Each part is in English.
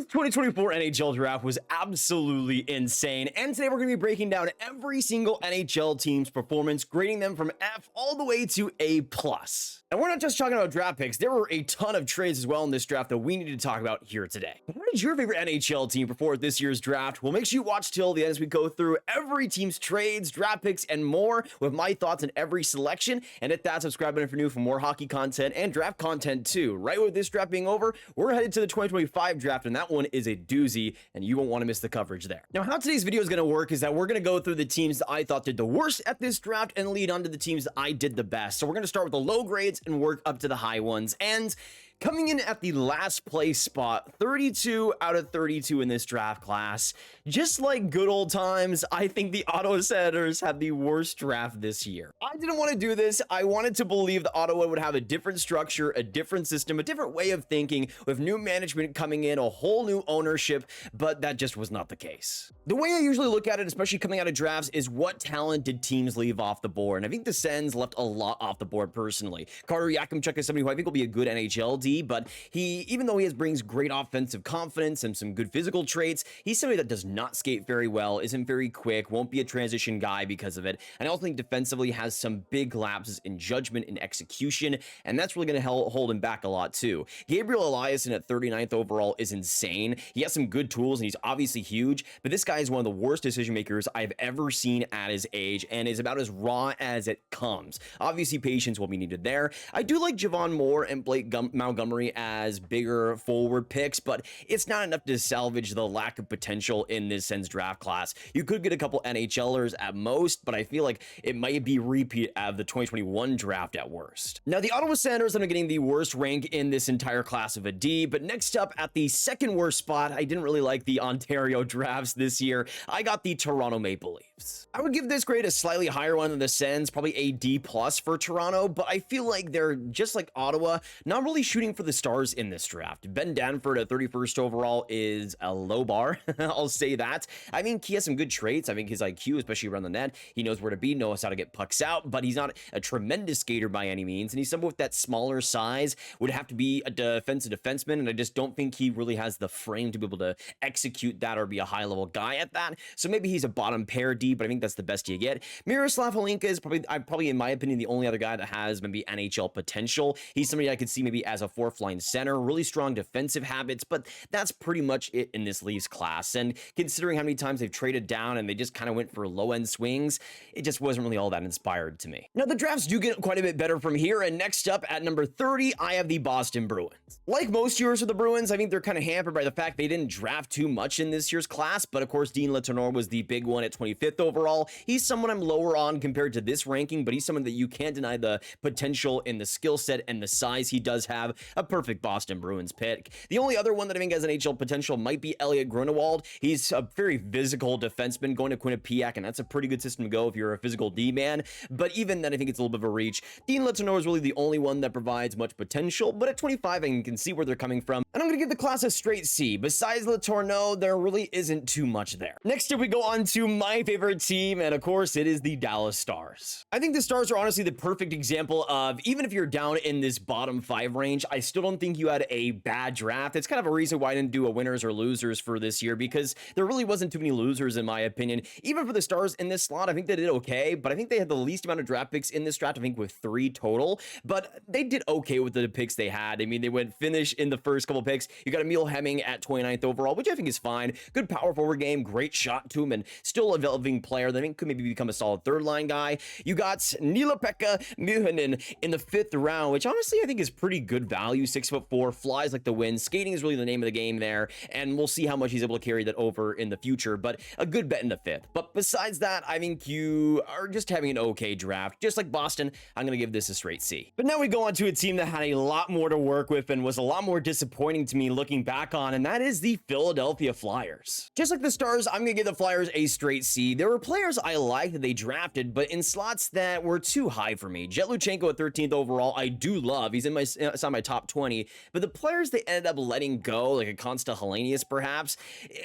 This 2024 NHL Draft was absolutely insane, and today we're going to be breaking down every single NHL team's performance, grading them from F all the way to A+. And we're not just talking about draft picks, there were a ton of trades as well in this draft that we need to talk about here today. What did your favorite NHL team perform at this year's draft? Well, make sure you watch till the end as we go through every team's trades, draft picks, and more with my thoughts on every selection, and hit that subscribe button if you're new for more hockey content and draft content too. Right with this draft being over, we're headed to the 2025 draft, and that one is a doozy, and you won't want to miss the coverage there. Now, how today's video is going to work is that we're going to go through the teams that I thought did the worst at this draft and lead on to the teams that I did the best. So we're going to start with the low grades and work up to the high ones. And coming in at the last place spot, 32 out of 32 in this draft class. Just like good old times, I think the Ottawa Senators had the worst draft this year. I didn't want to do this. I wanted to believe that Ottawa would have a different structure, a different system, a different way of thinking with new management coming in, a whole new ownership, but that just was not the case. The way I usually look at it, especially coming out of drafts, is what talent did teams leave off the board? And I think the Sens left a lot off the board personally. Carter Yakimchuk is somebody who I think will be a good NHL D, but even though he brings great offensive confidence and some good physical traits, he's somebody that does not skate very well, isn't very quick, won't be a transition guy because of it. And I also think defensively has some big lapses in judgment and execution, and that's really going to hold him back a lot too. Gabriel Eliasson at 39th overall is insane. He has some good tools and he's obviously huge, but this guy is one of the worst decision makers I've ever seen at his age and is about as raw as it comes. Obviously, patience will be needed there. I do like Javon Moore and Blake Montgomery as bigger forward picks, but it's not enough to salvage the lack of potential in this Sens draft class. You could get a couple NHLers at most, but I feel like it might be repeat of the 2021 draft at worst. Now, the Ottawa Senators are getting the worst rank in this entire class of a D, but next up at the second worst spot, I didn't really like the Ontario drafts this year. I got the Toronto Maple Leafs. I would give this grade a slightly higher one than the Sens, probably a D+ for Toronto, but I feel like they're just like Ottawa, not really shooting for the stars in this draft. Ben Danford at 31st overall is a low bar. I'll say that. I mean, he has some good traits. I think his IQ, especially around the net, he knows where to be, knows how to get pucks out, but he's not a tremendous skater by any means. And he's someone with that smaller size, would have to be a defensive defenseman. And I just don't think he really has the frame to be able to execute that or be a high level guy at that. So maybe he's a bottom pair D, but I think that's the best you get. Miroslav Holinka is probably in my opinion, the only other guy that has maybe NHL potential. He's somebody I could see maybe as a fourth line center, really strong defensive habits, but that's pretty much it in this Leafs class. And considering how many times they've traded down and they just kind of went for low end swings, it just wasn't really all that inspired to me. Now, the drafts do get quite a bit better from here. And next up at number 30, I have the Boston Bruins. Like most years for the Bruins, I think they're kind of hampered by the fact they didn't draft too much in this year's class. But of course, Dean Letourneau was the big one at 25th overall. He's someone I'm lower on compared to this ranking, but he's someone that you can't deny the potential in the skill set and the size he does have. A perfect Boston Bruins pick. The only other one that I think has NHL potential might be Elliot Grunewald. He's a very physical defenseman going to Quinnipiac, and that's a pretty good system to go if you're a physical D-man. But even then, I think it's a little bit of a reach. Dean Letourneau is really the only one that provides much potential, but at 25, I can see where they're coming from. And I'm going to give the class a straight C. Besides Letourneau, there really isn't too much there. Next up, we go on to my favorite team, and of course, it is the Dallas Stars. I think the Stars are honestly the perfect example of, even if you're down in this bottom 5 range, I still don't think you had a bad draft. It's kind of a reason why I didn't do a winners or losers for this year, because there really wasn't too many losers in my opinion. Even for the Stars in this slot, I think they did okay, but I think they had the least amount of draft picks in this draft, I think with 3 total, but they did okay with the picks they had. I mean, they went finish in the first couple picks. You got Emil Hemming at 29th overall, which I think is fine. Good power forward game, great shot to him, and still a developing player that I think could maybe become a solid third line guy. You got Niilo-Pekka Myhänen in the 5th round, which honestly I think is pretty good value. 6'4", flies like the wind. Skating is really the name of the game there, and we'll see how much he's able to carry that over in the future, but a good bet in the 5th. But besides that, I think you are just having an okay draft. Just like Boston, I'm going to give this a straight C. But now we go on to a team that had a lot more to work with and was a lot more disappointing to me looking back on, and that is the Philadelphia Flyers. Just like the Stars, I'm going to give the Flyers a straight C. There were players I liked that they drafted, but in slots that were too high for me. Jet Luchenko at 13th overall, I do love. He's in my top top 20, but the players they ended up letting go, like a Konsta Helenius perhaps,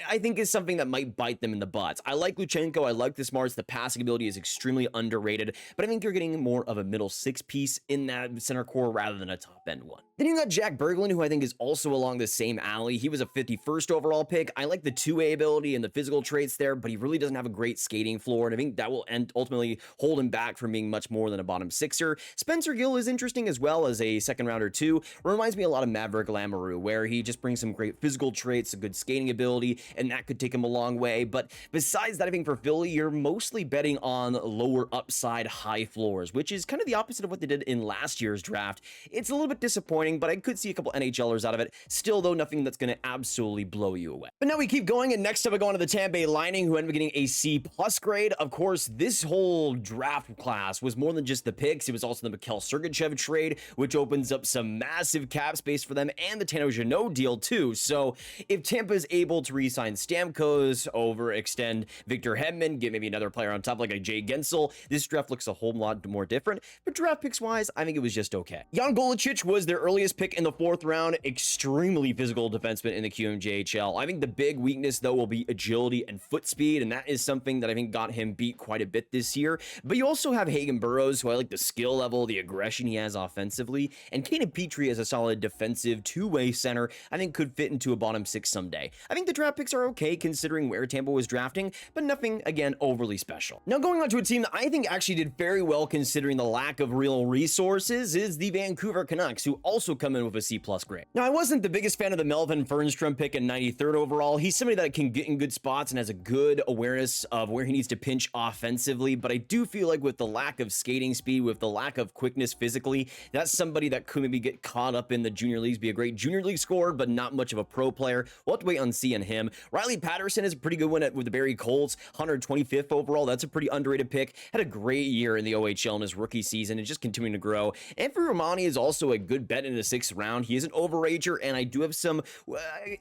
I think is something that might bite them in the butts. I like Luchenko, I like the smarts, the passing ability is extremely underrated, but I think you're getting more of a middle six piece in that center core rather than a top end one. Then you got Jack Berglund, who I think is also along the same alley. He was a 51st overall pick. I like the 2A ability and the physical traits there, but he really doesn't have a great skating floor, and I think that will ultimately hold him back from being much more than a bottom sixer. Spencer Gill is interesting as well as a second rounder too. Reminds me a lot of Maverick Lamoureux, where he just brings some great physical traits, a good skating ability, and that could take him a long way. But besides that, I think for Philly, you're mostly betting on lower upside, high floors, which is kind of the opposite of what they did in last year's draft. It's a little bit disappointing, but I could see a couple NHLers out of it. Still, though, nothing that's going to absolutely blow you away. But now we keep going, and next up we go on to the Tampa Bay Lightning, who ended up getting a C+ grade. Of course, this whole draft class was more than just the picks. It was also the Mikhail Sergachev trade, which opens up some massive cap space for them, and the Tano Janot deal, too. So if Tampa is able to re-sign Stamkos, overextend Victor Hedman, get maybe another player on top like a Jay Gensel, this draft looks a whole lot more different. But draft picks-wise, I think it was just okay. Jan Golicic was their earliest pick in the 4th round, extremely physical defenseman in the QMJHL. I think the big weakness, though, will be agility and foot speed, and that is something that I think got him beat quite a bit this year. But you also have Hagen Burrows, who I like the skill level, the aggression he has offensively, and Kaden Petrie as a solid defensive two-way center, I think could fit into a bottom 6 someday. I think the draft picks are okay considering where Tampa was drafting, but nothing, again, overly special. Now, going on to a team that I think actually did very well considering the lack of real resources is the Vancouver Canucks, who also come in with a C+ grade. Now, I wasn't the biggest fan of the Melvin Fernstrom pick in 93rd overall. He's somebody that can get in good spots and has a good awareness of where he needs to pinch offensively, but I do feel like with the lack of skating speed, with the lack of quickness physically, that's somebody that could maybe get caught up in the junior leagues, be a great junior league scorer, but not much of a pro player. We'll have to wait and see on him. Riley Patterson is a pretty good one with the Barrie Colts, 125th overall. That's a pretty underrated pick. Had a great year in the OHL in his rookie season and just continuing to grow. Anthony Romani is also a good bet in the 6th round. He is an overager, and I do have some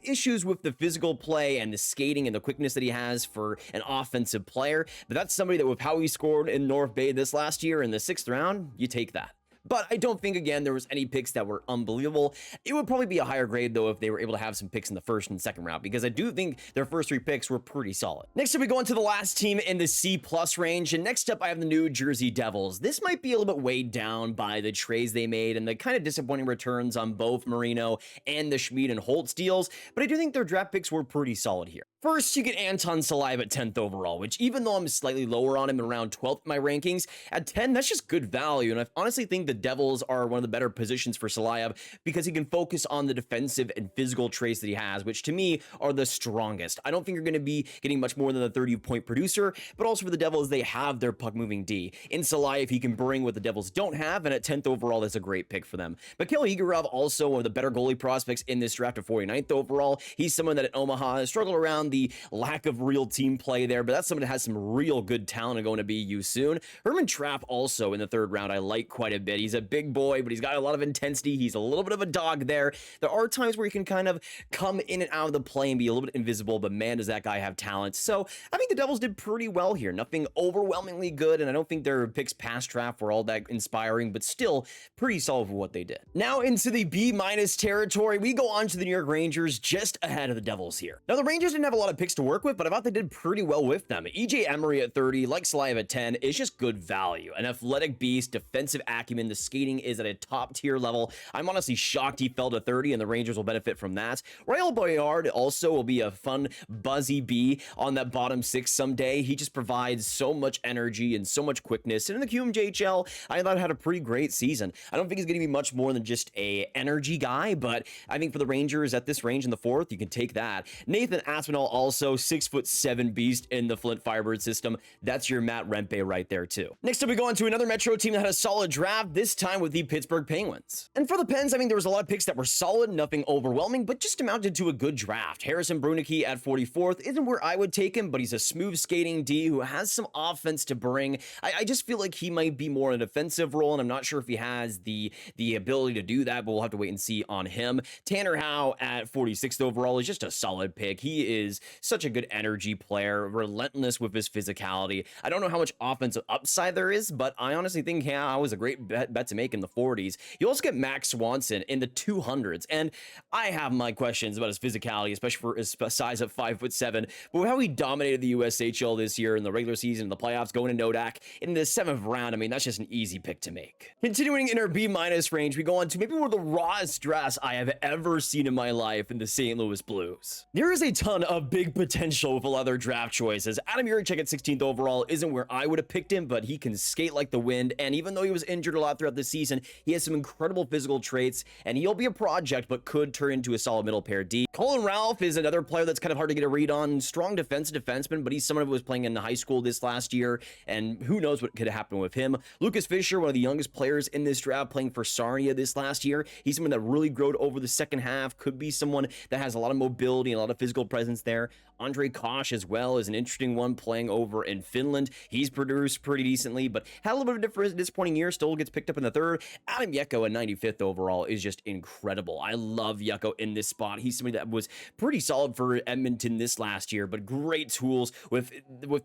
issues with the physical play and the skating and the quickness that he has for an offensive player, but that's somebody that with how he scored in North Bay this last year in the 6th round, you take that. But I don't think, again, there was any picks that were unbelievable. It would probably be a higher grade, though, if they were able to have some picks in the 1st and 2nd round, because I do think their first 3 picks were pretty solid. Next up, we go into the last team in the C+ range, and next up, I have the New Jersey Devils. This might be a little bit weighed down by the trades they made and the kind of disappointing returns on both Marino and the Schmid and Holtz deals, but I do think their draft picks were pretty solid here. First, you get Anton Silayev at 10th overall, which even though I'm slightly lower on him around 12th in my rankings, at 10, that's just good value. And I honestly think the Devils are one of the better positions for Silayev because he can focus on the defensive and physical traits that he has, which to me are the strongest. I don't think you're going to be getting much more than a 30-point producer, but also for the Devils, they have their puck-moving D. In Silayev, he can bring what the Devils don't have, and at 10th overall, that's a great pick for them. Mikhail Igorov, also one of the better goalie prospects in this draft at 49th overall. He's someone that at Omaha has struggled around the lack of real team play there, but that's someone that has some real good talent and going to be you soon. Herman Trapp also in the 3rd round, I like quite a bit. He's a big boy, but he's got a lot of intensity. He's a little bit of a dog there. There are times where he can kind of come in and out of the play and be a little bit invisible, but man, does that guy have talent. So I think the Devils did pretty well here. Nothing overwhelmingly good, and I don't think their picks past draft were all that inspiring, but still pretty solid for what they did. Now into the B- territory, we go on to the New York Rangers just ahead of the Devils here. Now the Rangers didn't have a lot of picks to work with, but I thought they did pretty well with them. EJ Emery at 30, like Silayev at 10, is just good value. An athletic beast, defensive acumen, the skating is at a top tier level. I'm honestly shocked he fell to 30, and the Rangers will benefit from that. Rael Boyard also will be a fun, buzzy B on that bottom 6 someday. He just provides so much energy and so much quickness, and in the QMJHL, I thought had a pretty great season. I don't think he's going to be much more than just a energy guy, but I think for the Rangers at this range in the 4th, you can take that. Nathan Aspinall also 6'7" beast in the Flint Firebird system. That's your Matt Rempe right there too. Next up, we go on to another Metro team that had a solid draft, this time with the Pittsburgh Penguins. And for the Pens, I mean, there was a lot of picks that were solid, nothing overwhelming, but just amounted to a good draft. Harrison Brunicky at 44th isn't where I would take him, but he's a smooth skating D who has some offense to bring. I just feel like he might be more in a defensive role, and I'm not sure if he has the ability to do that, but we'll have to wait and see on him. Tanner Howe at 46th overall is just a solid pick. He is such a good energy player, relentless with his physicality. I don't know how much offensive upside there is, but I honestly think Howe is a great bet bet to make in the 40s. You also get Max Swanson in the 200s, and I have my questions about his physicality, especially for his size of 5'7", but how he dominated the USHL this year in the regular season, in the playoffs, going to Nodak in the 7th round. I mean, that's just an easy pick to make. Continuing in our B- range, we go on to maybe one of the rawest drafts I have ever seen in my life in the St. Louis Blues. There is a ton of big potential with a lot of their draft choices. Adam Yurchek at 16th overall isn't where I would have picked him, but he can skate like the wind, and even though he was injured a lot throughout the season, he has some incredible physical traits, and he'll be a project, but could turn into a solid middle pair D. Colin Ralph is another player that's kind of hard to get a read on. Strong defenseman, but he's someone who was playing in high school this last year, and who knows what could happen with him. Lucas Fischer, one of the youngest players in this draft, playing for Sarnia this last year. He's someone that really growed over the second half, could be someone that has a lot of mobility and a lot of physical presence there. Andre Kosh as well is an interesting one, playing over in Finland. He's produced pretty decently, but had a little bit of a disappointing year, still gets picked up in the 3rd. Adam Yeko at 95th overall is just incredible. I love Yeko in this spot. He's somebody that was pretty solid for Edmonton this last year, but great tools with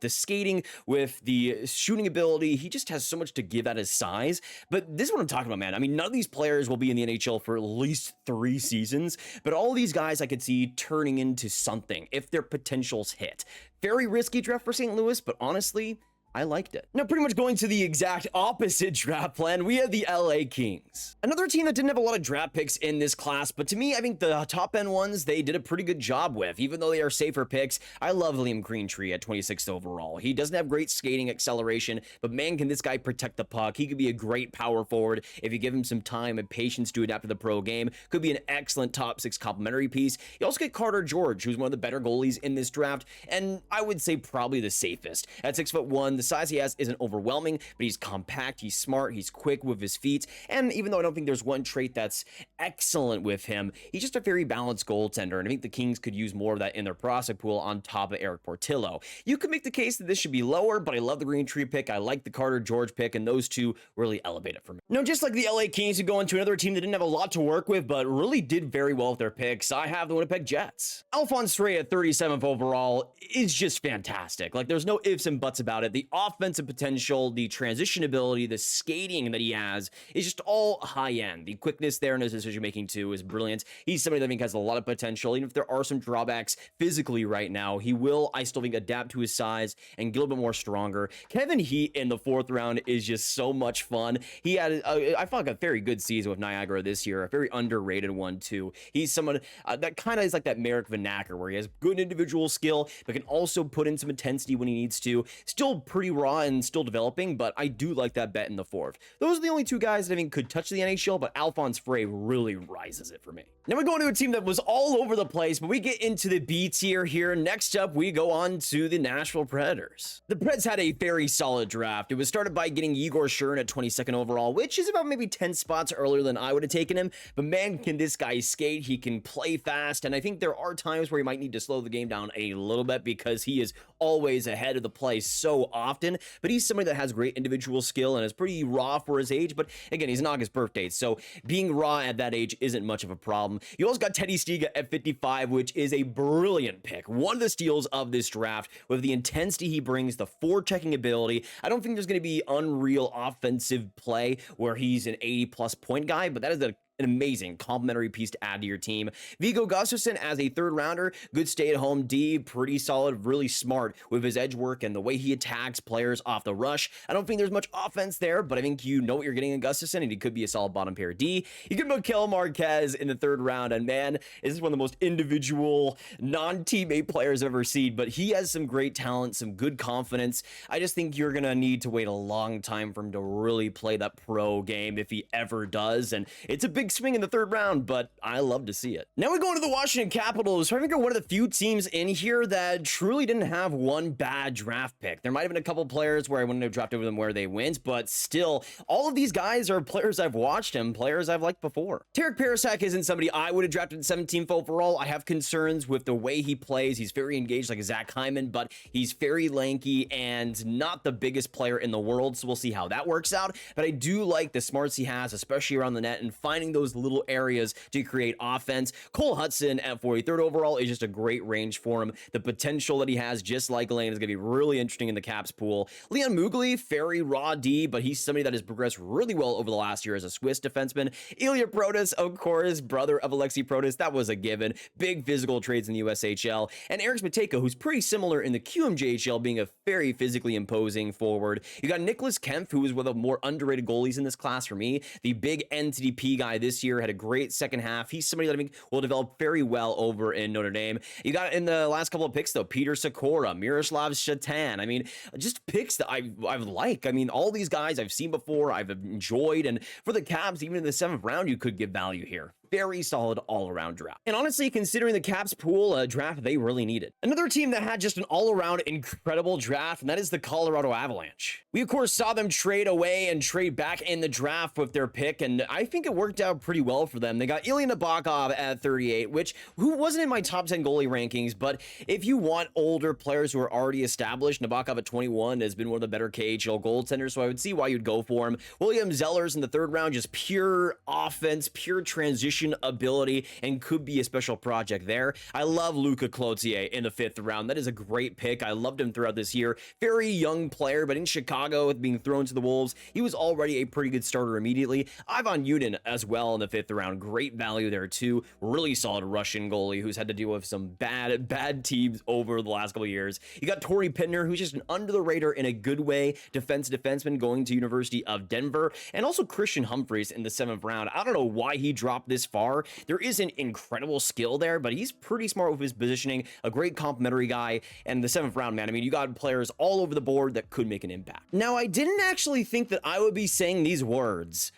the skating, with the shooting ability. He just has so much to give at his size, but this is what I'm talking about, man. I mean, none of these players will be in the NHL for at least 3 seasons, but all these guys I could see turning into something if their potentials hit. Very risky draft for St. Louis, but honestly, I liked it. Now, pretty much going to the exact opposite draft plan, we have the LA Kings. Another team that didn't have a lot of draft picks in this class, but to me, I think the top end ones, they did a pretty good job with, even though they are safer picks. I love Liam Greentree at 26th overall. He doesn't have great skating acceleration, but man, can this guy protect the puck. He could be a great power forward if you give him some time and patience to adapt to the pro game. Could be an excellent top 6 complementary piece. You also get Carter George, who's one of the better goalies in this draft, and I would say probably the safest. At 6'1", the size he has isn't overwhelming, but he's compact, he's smart, he's quick with his feet, and even though I don't think there's one trait that's excellent with him, he's just a very balanced goaltender, and I think the Kings could use more of that in their prospect pool on top of Eric Portillo. You could make the case that this should be lower, but I love the Greentree pick, I like the Carter George pick, and those two really elevate it for me. Now, just like the LA Kings who go into another team that didn't have a lot to work with, but really did very well with their picks, I have the Winnipeg Jets. Alphonse Ray at 37th overall is just fantastic. Like, there's no ifs and buts about it. The offensive potential, the transition ability, the skating that he has is just all high end. The quickness there and his decision making too is brilliant. He's somebody that I think has a lot of potential. Even if there are some drawbacks physically right now, he will, I still think, adapt to his size and get a little bit more stronger. Kevin Heat in the 4th round is just so much fun. He had, I felt like a very good season with Niagara this year, a very underrated one too. He's someone that kind of is like that Merrick Vanacker, where he has good individual skill, but can also put in some intensity when he needs to. Still pretty raw and still developing, but I do like that bet in the 4th. Those are the only 2 guys that I think could touch the NHL, but Alphonse Frey really rises it for me. Now we go into a team that was all over the place, but we get into the B tier here. Next up, we go on to the Nashville Predators. The Preds had a very solid draft. It was started by getting Igor Sherin at 22nd overall, which is about maybe 10 spots earlier than I would have taken him, but man, can this guy skate. He can play fast, and I think there are times where he might need to slow the game down a little bit because he is always ahead of the play so often, but he's somebody that has great individual skill and is pretty raw for his age, but again, he's an August birthday, so being raw at that age isn't much of a problem. You also got Teddy Stiga at 55, which is a brilliant pick. One of the steals of this draft with the intensity he brings, the forechecking ability. I don't think there's going to be unreal offensive play where he's an 80-plus point guy, but that is an amazing complementary piece to add to your team. Viggo Gustafsson as a 3rd rounder, good stay-at-home D, pretty solid, really smart with his edge work and the way he attacks players off the rush. I don't think there's much offense there, but I think you know what you're getting in Gustafsson, and he could be a solid bottom pair D. You get Mikael Marquez in the 3rd round, and man, this is one of the most individual, non-teammate players I've ever seen, but he has some great talent, some good confidence. I just think you're going to need to wait a long time for him to really play that pro game if he ever does, and it's a big swing in the 3rd round, but I love to see it. Now we go into the Washington Capitals. So I think they're one of the few teams in here that truly didn't have one bad draft pick. There might have been a couple players where I wouldn't have drafted them where they went, but still, all of these guys are players I've watched and players I've liked before. Tarek Parasak isn't somebody I would have drafted 17th overall. I have concerns with the way he plays. He's very engaged like a Zach Hyman, but he's very lanky and not the biggest player in the world, so we'll see how that works out. But I do like the smarts he has, especially around the net and finding finding those little areas to create offense. Cole Hudson at 43rd overall is just a great range for him. The potential that he has, just like Lane, is going to be really interesting in the Caps pool. Leon Mugli, very raw D, but he's somebody that has progressed really well over the last year as a Swiss defenseman. Ilya Protas, of course, brother of Alexei Protas, that was a given. Big physical traits in the USHL. And Eric Matejko, who's pretty similar in the QMJHL, being a very physically imposing forward. You got Nicholas Kempf, who is one of the more underrated goalies in this class for me. The big NTDP guy this year, had a great second half. He's somebody that I think will develop very well over in Notre Dame. You got in the last couple of picks, though, Peter Sikora, Miroslav Shatan. I mean, just picks that I like. I mean, all these guys I've seen before, I've enjoyed, and for the Caps, even in the 7th round, you could give value here. Very solid all-around draft. And honestly, considering the Caps pool, a draft they really needed. Another team that had just an all-around incredible draft, and that is the Colorado Avalanche. We, of course, saw them trade away and trade back in the draft with their pick, and I think it worked out pretty well for them. They got Ilya Nabokov at 38, who wasn't in my top 10 goalie rankings, but if you want older players who are already established, Nabokov at 21 has been one of the better KHL goaltenders, so I would see why you'd go for him. William Zellers in the 3rd round, just pure offense, pure transition ability, and could be a special project there. I love Luca Cloutier in the 5th round. That is a great pick. I loved him throughout this year. Very young player, but in Chicago, being thrown to the Wolves, he was already a pretty good starter immediately. Ivan Yudin as well in the 5th round. Great value there too. Really solid Russian goalie who's had to deal with some bad teams over the last couple of years. You got Torrey Pittner, who's just an under the radar in a good way defenseman going to University of Denver, and also Christian Humphreys in the 7th round. I don't know why he dropped this far. There is an incredible skill there, but he's pretty smart with his positioning, a great complimentary guy, and the 7th round, man, I mean, you got players all over the board that could make an impact. Now, I didn't actually think that I would be saying these words,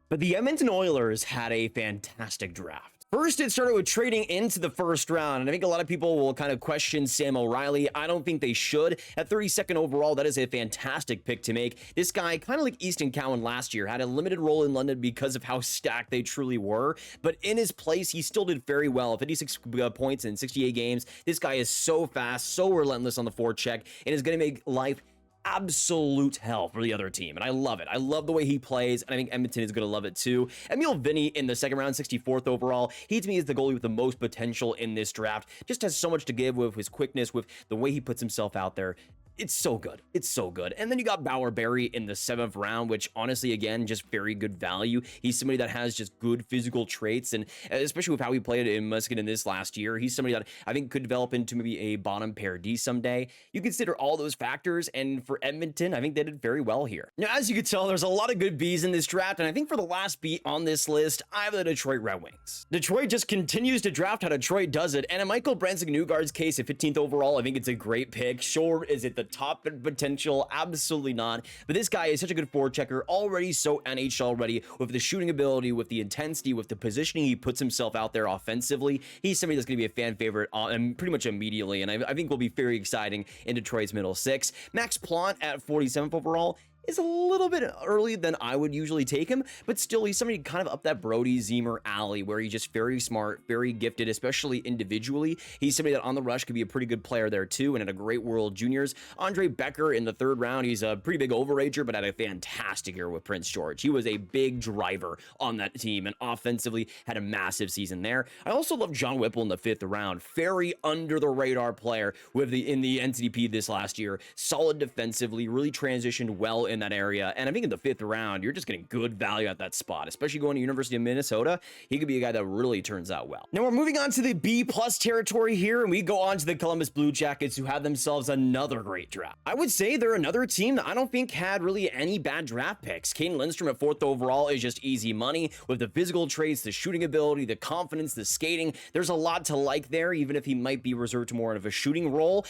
but the Edmonton Oilers had a fantastic draft. First, it started with trading into the 1st round, and I think a lot of people will kind of question Sam O'Reilly. I don't think they should. At 32nd overall, that is a fantastic pick to make. This guy, kind of like Easton Cowan last year, had a limited role in London because of how stacked they truly were, but in his place, he still did very well. 56 points in 68 games. This guy is so fast, so relentless on the forecheck, and is going to make life absolute hell for the other team, and I love it. I love the way he plays, and I think Edmonton is going to love it too. Emil Vinny in the 2nd round, 64th overall. He, to me, is the goalie with the most potential in this draft. Just has so much to give with his quickness, with the way he puts himself out there. It's so good. It's so good. And then you got Bauer Berry in the 7th round, which honestly, again, just very good value. He's somebody that has just good physical traits, and especially with how he played in Musket in this last year, he's somebody that I think could develop into maybe a bottom pair D someday. You consider all those factors, and for Edmonton, I think they did very well here. Now, as you can tell, there's a lot of good Bs in this draft, and I think for the last B on this list, I have the Detroit Red Wings. Detroit just continues to draft how Detroit does it, and in Michael Brandsegg-Nygard's case at 15th overall, I think it's a great pick. Sure, is it the top potential? Absolutely not. But this guy is such a good forechecker, already so NHL ready, with the shooting ability, with the intensity, with the positioning he puts himself out there offensively. He's somebody that's going to be a fan favorite pretty much immediately, and I think will be very exciting in Detroit's middle 6. Max Plante at 47th overall is a little bit early than I would usually take him, but still, he's somebody kind of up that Brody Zemer alley where he's just very smart, very gifted, especially individually. He's somebody that on the rush could be a pretty good player there too, and had a great World Juniors. Andre Becker in the 3rd round, he's a pretty big overager, but had a fantastic year with Prince George. He was a big driver on that team, and offensively had a massive season there. I also love John Whipple in the 5th round, very under the radar player in the NTDP this last year. Solid defensively, really transitioned well in that area, and I think in the 5th round, you're just getting good value at that spot, especially going to University of Minnesota. He could be a guy that really turns out well. Now we're moving on to the B+ territory here, and we go on to the Columbus Blue Jackets, who had themselves another great draft. I would say they're another team that I don't think had really any bad draft picks. Kane Lindstrom at 4th overall is just easy money with the physical traits, the shooting ability, the confidence, the skating. There's a lot to like there, even if he might be reserved to more of a shooting role.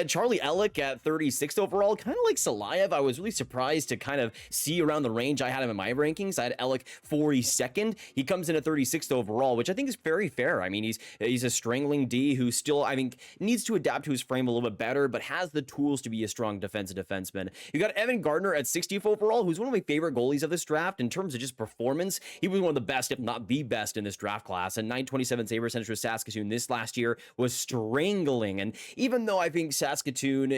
Charlie Elick at 36th overall, kind of like Silayev. I was really surprised to kind of see around the range I had him in my rankings. I had Elick 42nd. He comes in at 36th overall, which I think is very fair. I mean, he's a strangling D who still, I think, needs to adapt to his frame a little bit better, but has the tools to be a strong defensive defenseman. You got Evan Gardner at 60th overall, who's one of my favorite goalies of this draft in terms of just performance. He was one of the best, if not the best, in this draft class. And 927 save percentage for Saskatoon this last year was strangling. And even though I think Saskatoon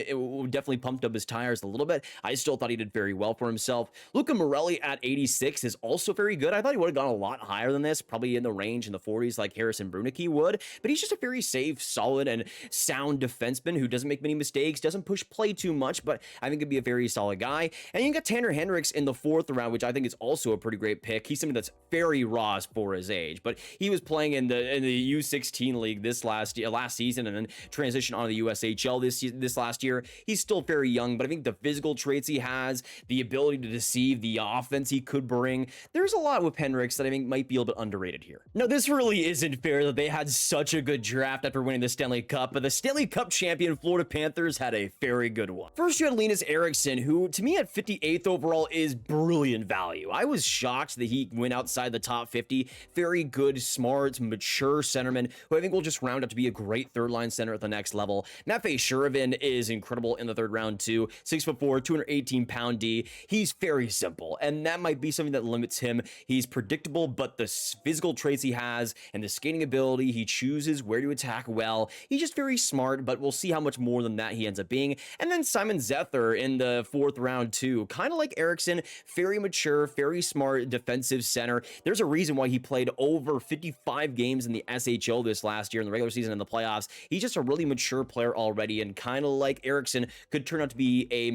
definitely pumped up his tires a little bit, I still thought he did very very well for himself. Luca Morelli at 86 is also very good. I thought he would have gone a lot higher than this, probably in the range in the 40s like Harrison Brunicky would, but he's just a very safe, solid, and sound defenseman who doesn't make many mistakes, doesn't push play too much, but I think could be a very solid guy. And you got Tanner Hendricks in the 4th round, which I think is also a pretty great pick. He's something that's very raw for his age, but he was playing in the U16 league this last season and then transitioned on to the USHL this last year. He's still very young, but I think the physical traits he has, the ability to deceive, the offense he could bring, there's a lot with Hendricks that I think might be a little bit underrated here. Now, this really isn't fair that they had such a good draft after winning the Stanley Cup, but the Stanley Cup champion Florida Panthers had a very good one. First, you had Linus Eriksson, who to me at 58th overall is brilliant value. I was shocked that he went outside the top 50. Very good, smart, mature centerman who I think will just round up to be a great third-line center at the next level. Matvei Sherevin is incredible in the 3rd round too. 6'4", 218-pound D. He's very simple, and that might be something that limits him. He's predictable, but the physical traits he has and the skating ability, he chooses where to attack well. He's just very smart, but we'll see how much more than that he ends up being. And then Simon Zether in the 4th round too. Kind of like Eriksson, very mature, very smart defensive center. There's a reason why he played over 55 games in the SHL this last year in the regular season and the playoffs. He's just a really mature player already, and kind of like Eriksson could turn out to be a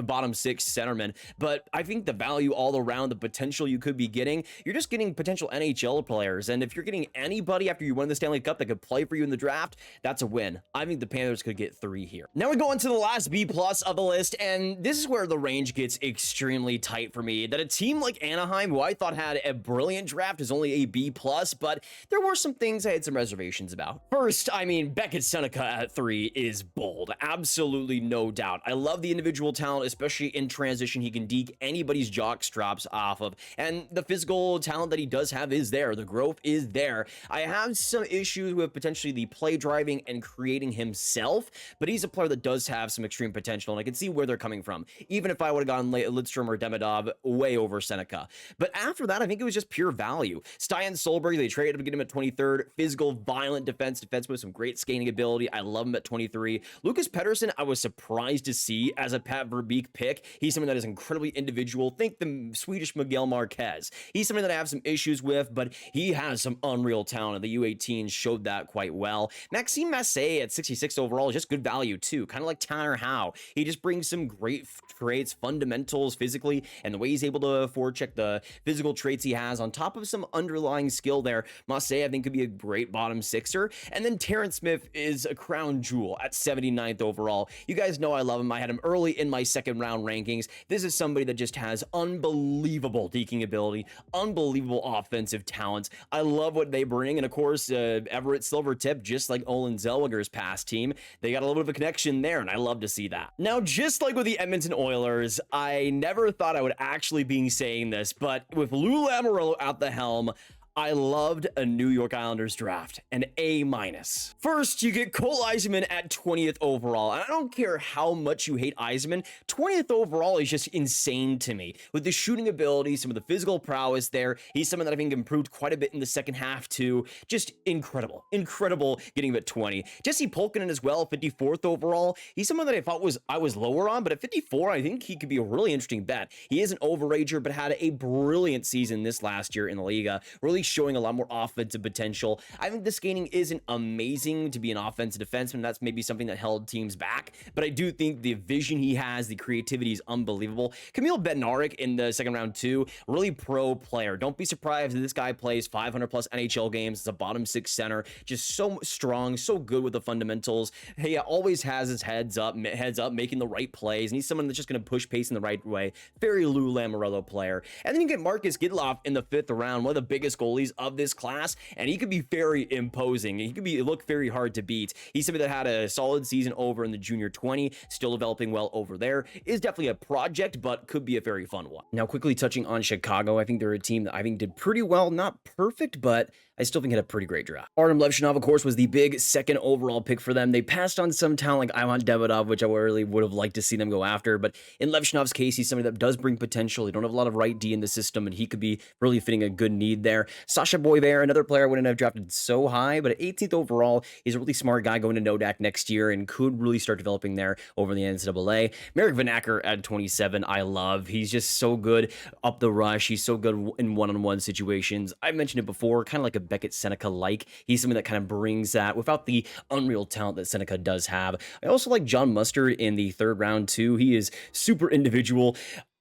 bottom 6 centerman. But I think the value all around, the potential you could be getting, you're just getting potential NHL players. And if you're getting anybody after you win the Stanley Cup that could play for you in the draft, that's a win. I think the Panthers could get 3 here. Now we go into the last B+ of the list, and this is where the range gets extremely tight for me. That a team like Anaheim, who I thought had a brilliant draft, is only a B+, but there were some things I had some reservations about. First, I mean, Beckett Seneca at 3 is bold. Absolutely no doubt. I love the individual talent, especially in transition. He can deke anybody's jock straps off of, and the physical talent that he does have is there. The growth is there. I have some issues with potentially the play driving and creating himself, but he's a player that does have some extreme potential, and I can see where they're coming from, even if I would have gone Lidstrom or Demidov way over Seneca. But after that, I think it was just pure value. Stian Solberg, they traded to get him at 23rd. Physical, violent defenseman with some great skating ability. I love him at 23. Lucas Pettersson, I was surprised to see as a Pat Verbeek pick. He's someone that is incredibly individual. Think the Swedish Miguel Marquez. He's something that I have some issues with, but he has some unreal talent, and the U18 showed that quite well. Maxime Massé at 66 overall is just good value too, kind of like Tanner Howe. He just brings some great traits, fundamentals physically, and the way he's able to forecheck the physical traits he has on top of some underlying skill there. Massé, I think, could be a great bottom 6er. And then Terrence Smith is a crown jewel at 79th overall. You guys know I love him. I had him early in my 2nd round rankings. This is somebody that just has unbelievable deking ability, unbelievable offensive talents. I love what they bring, and of course, Everett Silvertip, just like Olin Zellweger's past team, they got a little bit of a connection there, and I love to see that. Now, just like with the Edmonton Oilers, I never thought I would actually be saying this, but with Lou Lamoriello at the helm, I loved a New York Islanders draft, an A-. First, you get Cole Eiserman at 20th overall, and I don't care how much you hate Eiserman, 20th overall is just insane to me. With the shooting ability, some of the physical prowess there, he's someone that I think improved quite a bit in the second half too. Just incredible getting him at 20. Jesse Pulkkinen as well, 54th overall. He's someone that I was lower on, but at 54, I think he could be a really interesting bet. He is an overager, but had a brilliant season this last year in the Liga, really showing a lot more offensive potential. I think the skating isn't amazing to be an offensive defenseman. That's maybe something that held teams back, but I do think the vision he has, the creativity is unbelievable. Kamil Bednarik in the 2nd round too, really pro player. Don't be surprised if this guy plays 500 plus NHL games as a bottom 6 center, just so strong, so good with the fundamentals. He always has his heads up, making the right plays, and he's someone that's just going to push pace in the right way. Very Lou Lamoriello player. And then you get Marcus Gidloff in the 5th round, one of the biggest goalies of this class, and he could be very imposing. He could look very hard to beat. He's somebody that had a solid season over in the junior 20, still developing well over there. Is definitely a project, but could be a very fun one. Now, quickly touching on Chicago, I think they're a team that I think did pretty well, not perfect, but I still think had a pretty great draft. Artyom Levshunov, of course, was the big 2nd overall pick for them. They passed on some talent like Ivan Demidov, which I really would have liked to see them go after, but in Levshunov's case, he's somebody that does bring potential. They don't have a lot of right D in the system, and he could be really fitting a good need there. Sasha Boisvert, another player I wouldn't have drafted so high, but at 18th overall, he's a really smart guy going to Nodak next year and could really start developing there over the NCAA. Merrick Vanacker at 27, I love. He's just so good up the rush. He's so good in one-on-one situations. I mentioned it before, kind of like a Beckett Seneca-like. He's something that kind of brings that without the unreal talent that Seneca does have. I also like John Mustard in the third round too. He is super individual,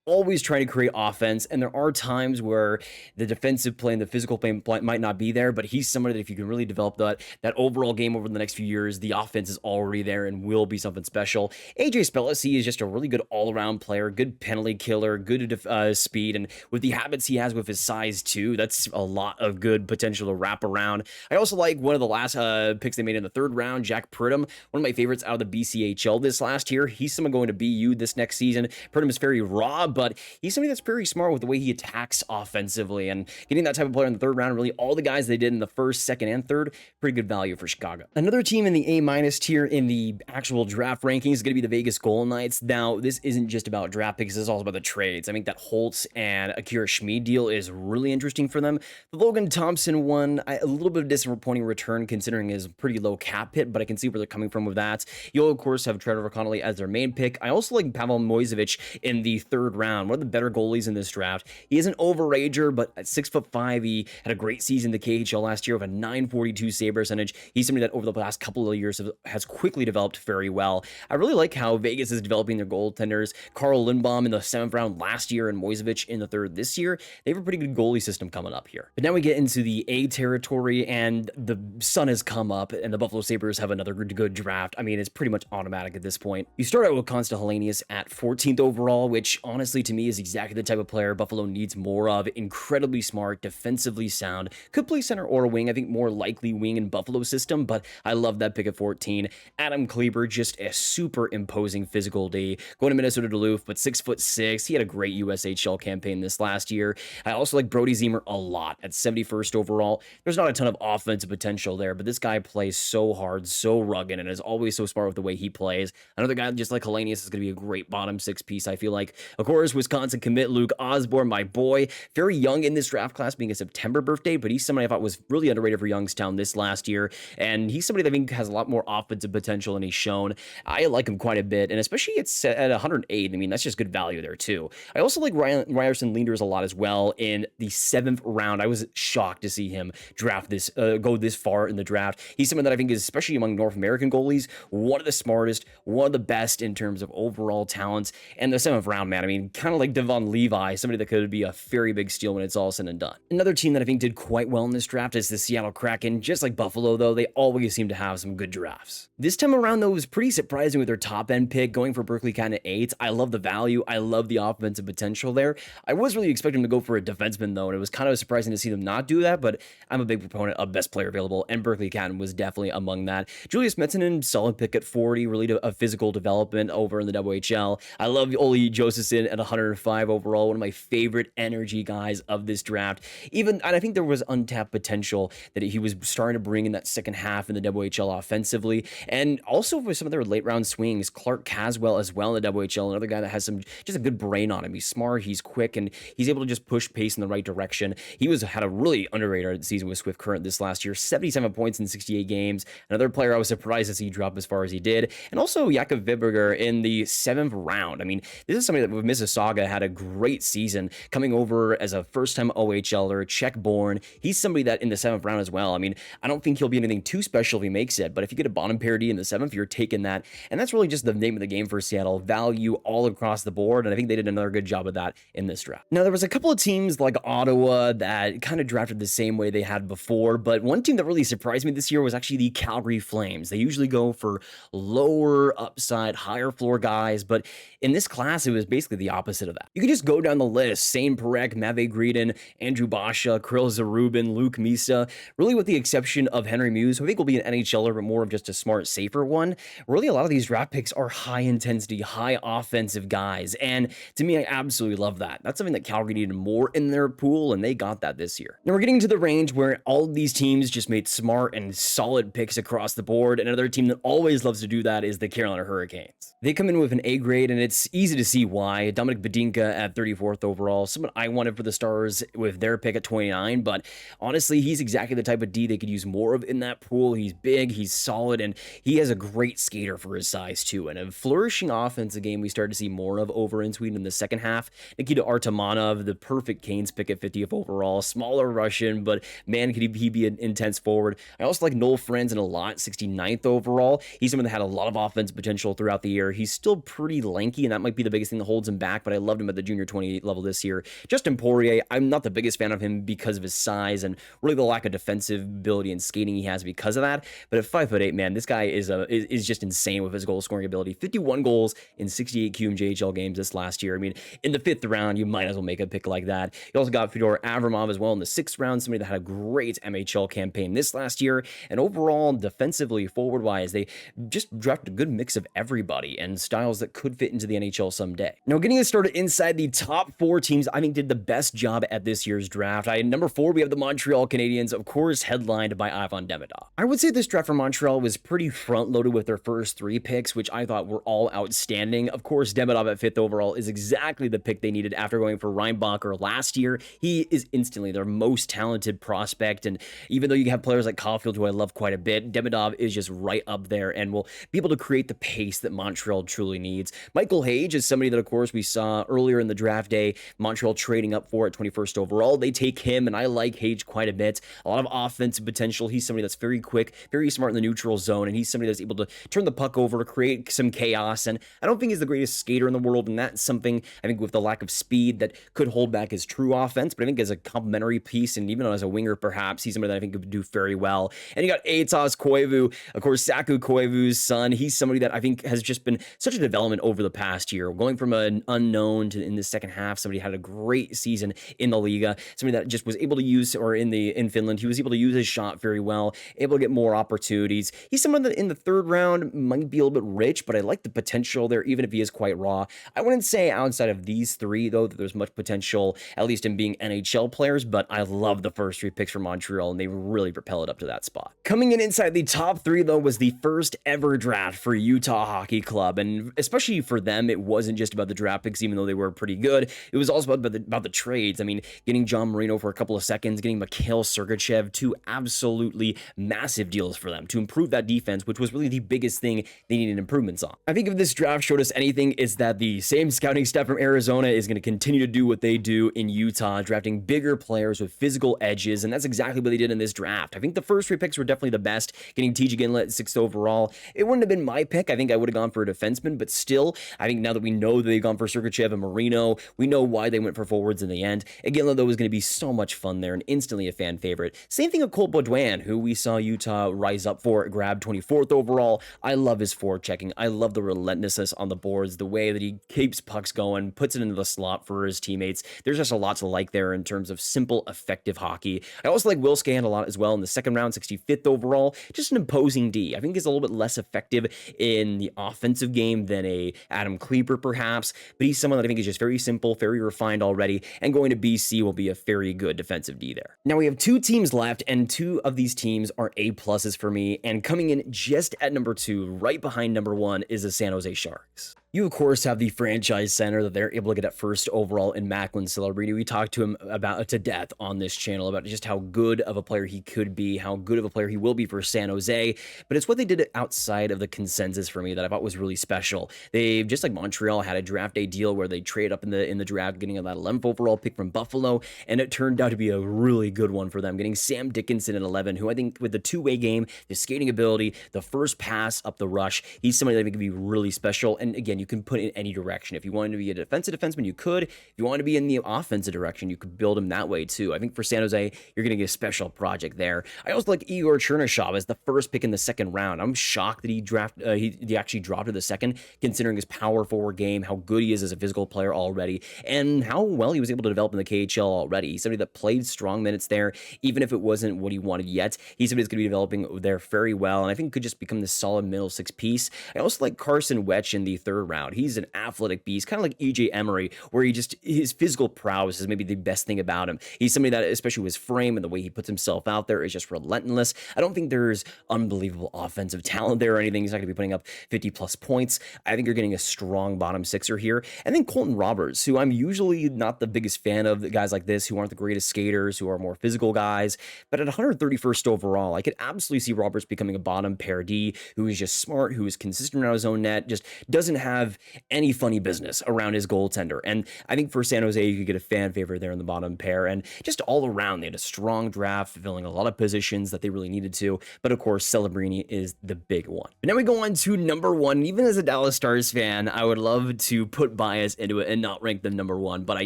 always trying to create offense, and there are times where the defensive play and the physical play might not be there, but he's somebody that if you can really develop that overall game over the next few years, the offense is already there and will be something special. AJ Spellecy is just a really good all-around player, good penalty killer, good speed, and with the habits he has with his size too, that's a lot of good potential to wrap around. I also like one of the last picks they made in the third round, Jack Pridham, one of my favorites out of the BCHL this last year. He's someone going to BU this next season. Pridham is very raw, but he's somebody that's very smart with the way he attacks offensively, and getting that type of player in the third round, really all the guys they did in the first, second, and third, pretty good value for Chicago. Another team in the A- tier in the actual draft rankings is going to be the Vegas Golden Knights. Now, this isn't just about draft picks, this is also about the trades. I think that Holtz and Akira Schmid deal is really interesting for them. The Logan Thompson one, a little bit of disappointing return considering his pretty low cap hit, but I can see where they're coming from with that. You'll, of course, have Trevor Connolly as their main pick. I also like Pavel Moisevich in the third round, one of the better goalies in this draft. He is an overager, but at 6'5", he had a great season in the KHL last year with a .942 save percentage. He's somebody that over the past couple of years has quickly developed very well. I really like how Vegas is developing their goaltenders. Carl Lindbaum in the 7th round last year and Moisevich in the 3rd this year. They have a pretty good goalie system coming up here. But now we get into the A territory, and the sun has come up, and the Buffalo Sabres have another good draft. I mean, it's pretty much automatic at this point. You start out with Konsta Helenius at 14th overall, which honestly to me is exactly the type of player Buffalo needs more of. Incredibly smart, defensively sound, could play center or wing. I think more likely wing in Buffalo system, but I love that pick at 14. Adam Kleber, just a super imposing physical D. Going to Minnesota Duluth, but 6'6". He had a great USHL campaign this last year. I also like Brody Zemer a lot at 71st overall. There's not a ton of offensive potential there, but this guy plays so hard, so rugged, and is always so smart with the way he plays. Another guy just like Helenius is going to be a great bottom 6 piece, I feel like. Of course, Wisconsin commit Luke Osborne, my boy. Very young in this draft class, being a September birthday, but he's somebody I thought was really underrated for Youngstown this last year, and he's somebody that I think has a lot more offensive potential than he's shown. I like him quite a bit, and especially at 108, I mean, that's just good value there too. I also like Ryerson Linders a lot as well in the 7th round. I was shocked to see him go this far in the draft. He's someone that I think is, especially among North American goalies, one of the smartest, one of the best in terms of overall talents, and the 7th round, man, I mean, kind of like Devon Levi, somebody that could be a very big steal when it's all said and done. Another team that I think did quite well in this draft is the Seattle Kraken. Just like Buffalo, though, they always seem to have some good drafts. This time around, though, was pretty surprising with their top-end pick, going for Berkly Catton at 8. I love the value. I love the offensive potential there. I was really expecting them to go for a defenseman, though, and it was kind of surprising to see them not do that, but I'm a big proponent of best player available, and Berkly Catton was definitely among that. Julius Metzinen, solid pick at 40, really a physical development over in the WHL. I love Oli Josephson at 105 overall, one of my favorite energy guys of this draft. And I think there was untapped potential that he was starting to bring in that second half in the WHL offensively, and also with some of their late round swings. Clark Caswell as well in the WHL, another guy that has just a good brain on him. He's smart, he's quick, and he's able to just push pace in the right direction. He had a really underrated season with Swift Current this last year, 77 points in 68 games. Another player I was surprised to see drop as far as he did. And also Jakub Viberger in the 7th round. I mean, this is somebody that with Mississauga had a great season, coming over as a first-time OHLer, Czech-born. He's somebody that in the 7th round as well. I mean, I don't think he'll be anything too special if he makes it, but if you get a bottom parity in the 7th, you're taking that. And that's really just the name of the game for Seattle. Value all across the board, and I think they did another good job of that in this draft. Now, there was a couple of teams like Ottawa that kind of drafted the same way they had before, but one team that really surprised me this year was actually the Calgary Flames. They usually go for lower upside, higher floor guys, but in this class, it was basically the opposite of that. You can just go down the list: Sane Perek, Matvei Greden, Andrew Basha, Kirill Zarubin, Luke Misa, really with the exception of Henry Mews, who I think will be an NHLer, but more of just a smart, safer one. Really, a lot of these draft picks are high intensity, high offensive guys, and to me, I absolutely love that. That's something that Calgary needed more in their pool, and they got that this year. Now we're getting to the range where all of these teams just made smart and solid picks across the board, and another team that always loves to do that is the Carolina Hurricanes. They come in with an A grade, and it's easy to see why. Dominic Badinka at 34th overall, someone I wanted for the Stars with their pick at 29, but honestly, he's exactly the type of D they could use more of in that pool. He's big, he's solid, and he has a great skater for his size too, and a flourishing offense, a game we started to see more of over in Sweden in the second half. Nikita Artamonov, the perfect Canes pick at 50th overall, smaller Russian, but man, could he be an intense forward. I also like Noel Franzen a lot, 69th overall. He's someone that had a lot of offense potential throughout the year. He's still pretty lanky, and that might be the biggest thing that holds him back, but I loved him at the junior 28 level this year. Justin Poirier, I'm not the biggest fan of him because of his size and really the lack of defensive ability and skating he has because of that, but at 5'8", man, this guy is just insane with his goal scoring ability. 51 goals in 68 QMJHL games this last year. I mean, in the 5th round, you might as well make a pick like that. You also got Fedor Avramov as well in the 6th round, somebody that had a great MHL campaign this last year, and overall, defensively, forward-wise, they just drafted a good mix of everybody and styles that could fit into the NHL someday. Now, getting us started inside the top 4 teams, I think did the best job at this year's draft. Number 4, we have the Montreal Canadiens, of course, headlined by Ivan Demidov. I would say this draft for Montreal was pretty front-loaded with their first 3 picks, which I thought were all outstanding. Of course, Demidov at 5th overall is exactly the pick they needed after going for Reinbacher last year. He is instantly their most talented prospect, and even though you have players like Caulfield, who I love quite a bit, Demidov is just right up there and will be able to create the pace that Montreal truly needs. Michael Hage is somebody that, of course, we saw earlier in the draft day, Montreal trading up for at 21st overall. They take him, and I like Hage quite a bit. A lot of offensive potential. He's somebody that's very quick, very smart in the neutral zone, and he's somebody that's able to turn the puck over to create some chaos, and I don't think he's the greatest skater in the world, and that's something, I think, with the lack of speed that could hold back his true offense, but I think as a complementary piece, and even as a winger, perhaps, he's somebody that I think could do very well. And you got Eetas Koivu, of course, Saku Koivu's son. He's somebody that I think has just been such a development over the past year, going from an unknown to in the second half, somebody had a great season in the Liga, somebody that just was able to use, or in Finland, he was able to use his shot very well, able to get more opportunities. He's someone that in the 3rd round might be a little bit rich, but I like the potential there, even if he is quite raw. I wouldn't say outside of these 3, though, that there's much potential, at least in being NHL players, but I love the first 3 picks from Montreal, and they really propel it up to that spot. Coming in inside the top 3, though, was the first ever draft for Utah Hockey Club, and especially for them, it wasn't just about the draft picks, even though they were pretty good. It was also about the trades. I mean, getting John Marino for a couple of seconds, getting Mikhail Sergachev, 2 absolutely massive deals for them to improve that defense, which was really the biggest thing they needed improvements on. I think if this draft showed us anything, it's that the same scouting staff from Arizona is going to continue to do what they do in Utah, drafting bigger players with physical edges, and that's exactly what they did in this draft. I think the first 3 picks were definitely the best. Getting TJ Ginlet 6th overall, it wouldn't have been my pick. I think I would have gone for a defenseman, but still, I think now that we know that they've gone for Sergachev and Marino, we know why they went for forwards in the end. Ginlet, though, was going to be so much fun there and instantly a fan favorite. Same thing with Colt Baudouin, who we saw Utah rise up for, grabbed 24th overall. I love his forechecking. I love the relentlessness on the boards, the way that he keeps pucks going, puts it into the slot for his teammates. There's just a lot to like there in terms of simple, effective hockey. I also like Will Scan a lot as well in the 2nd round, 65th overall. Just an imposing D. I think he's a little bit less effective in the offensive game than a Adam Kleber, perhaps, but he's someone that I think is just very simple, very refined already, and going to BC will be a very good defensive D there. Now we have 2 teams left, and 2 of these teams are A-pluses for me, and coming in just at number 2, right behind number 1, is the San Jose Sharks. You, of course, have the franchise center that they're able to get at 1st overall in Macklin Celebrini. We talked to him about to death on this channel about just how good of a player he could be, how good of a player he will be for San Jose, but it's what they did outside of the consensus for me that I thought was really special. They, just like Montreal, had a draft day deal where they trade up in the draft, getting that 11th overall pick from Buffalo, and it turned out to be a really good one for them, getting Sam Dickinson at 11, who I think with the 2-way game, the skating ability, the first pass up the rush, he's somebody that I think could be really special, and again, you can put it in any direction. If you wanted to be a defensive defenseman, you could. If you wanted to be in the offensive direction, you could build him that way too. I think for San Jose, you're going to get a special project there. I also like Igor Chernyshov as the first pick in the 2nd round. I'm shocked that he actually dropped to the 2nd, considering his power forward game, how good he is as a physical player already, and how well he was able to develop in the KHL already. He's somebody that played strong minutes there, even if it wasn't what he wanted yet. He's somebody that's going to be developing there very well, and I think could just become this solid middle 6 piece. I also like Carson Wetch in the 3rd round. He's an athletic beast, kind of like EJ Emery, where his physical prowess is maybe the best thing about him. He's somebody that, especially with his frame and the way he puts himself out there, is just relentless. I don't think there's unbelievable offensive talent there or anything. He's not going to be putting up 50+ points. I think you're getting a strong bottom sixer here. And then Colton Roberts, who I'm usually not the biggest fan of, the guys like this who aren't the greatest skaters, who are more physical guys. But at 131st overall, I could absolutely see Roberts becoming a bottom pair D who is just smart, who is consistent around his own net, just doesn't have any funny business around his goaltender. And I think for San Jose, you could get a fan favorite there in the bottom pair. And just all around, they had a strong draft, filling a lot of positions that they really needed to. But of course, Celebrini is the big one. But now we go on to number one. Even as a Dallas Stars fan, I would love to put bias into it and not rank them number one, but I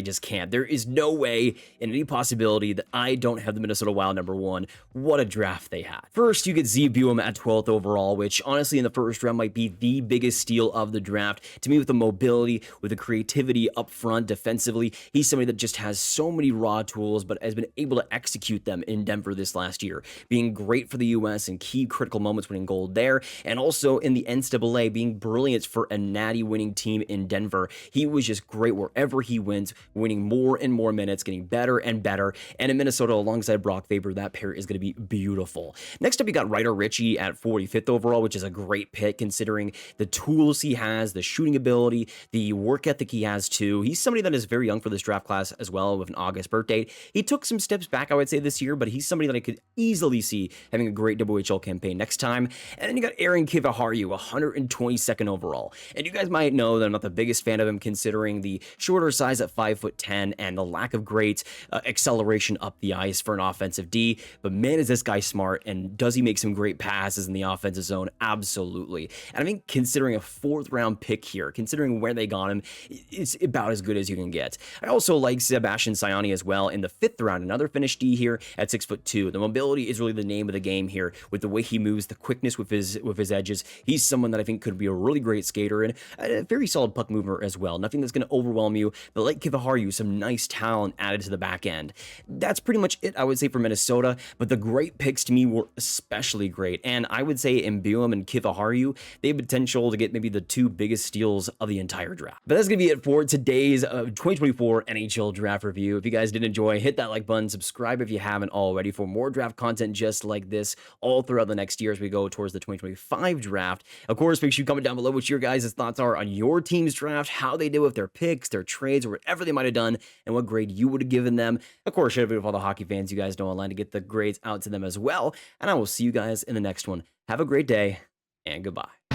just can't. There is no way in any possibility that I don't have the Minnesota Wild number one. What a draft they had. First, you get Z Buem at 12th overall, which honestly in the first round might be the biggest steal of the draft. To me, with the mobility, with the creativity up front defensively, he's somebody that just has so many raw tools, but has been able to execute them in Denver this last year, being great for the U.S. in key critical moments, winning gold there, and also in the NCAA, being brilliant for a natty winning team in Denver. He was just great wherever he went, winning more and more minutes, getting better and better. And in Minnesota, alongside Brock Faber, that pair is going to be beautiful. Next up, you got Ryder Ritchie at 45th overall, which is a great pick considering the tools he has, the shooting ability, the work ethic he has too. He's somebody that is very young for this draft class as well, with an August birth date. He took some steps back, I would say, this year, but he's somebody that I could easily see having a great WHL campaign next time. And then you got Aron Kiviharju, 122nd overall. And you guys might know that I'm not the biggest fan of him considering the shorter size at 5'10" and the lack of great acceleration up the ice for an offensive D. But man, is this guy smart, and does he make some great passes in the offensive zone? Absolutely. And I think considering a 4th round pick here, considering where they got him, it's about as good as you can get. I also like Sebastian Siani as well in the 5th round, another Finnish D here at 6'2". The mobility is really the name of the game here, with the way he moves, the quickness with his edges. He's someone that I think could be a really great skater and a very solid puck mover as well. Nothing that's going to overwhelm you, but like Kiviharju, some nice talent added to the back end. That's pretty much it, I would say, for Minnesota, but the great picks to me were especially great. And I would say in Buem and Kiviharju, they have potential to get maybe the 2 biggest steals of the entire draft. But that's going to be it for today's 2024 NHL Draft review. If you guys did enjoy, hit that like button, subscribe if you haven't already for more draft content just like this all throughout the next year as we go towards the 2025 draft. Of course, make sure you comment down below what your guys' thoughts are on your team's draft, how they did with their picks, their trades, or whatever they might have done, and what grade you would have given them. Of course, share a video with all the hockey fans you guys know online to get the grades out to them as well. And I will see you guys in the next one. Have a great day, and goodbye.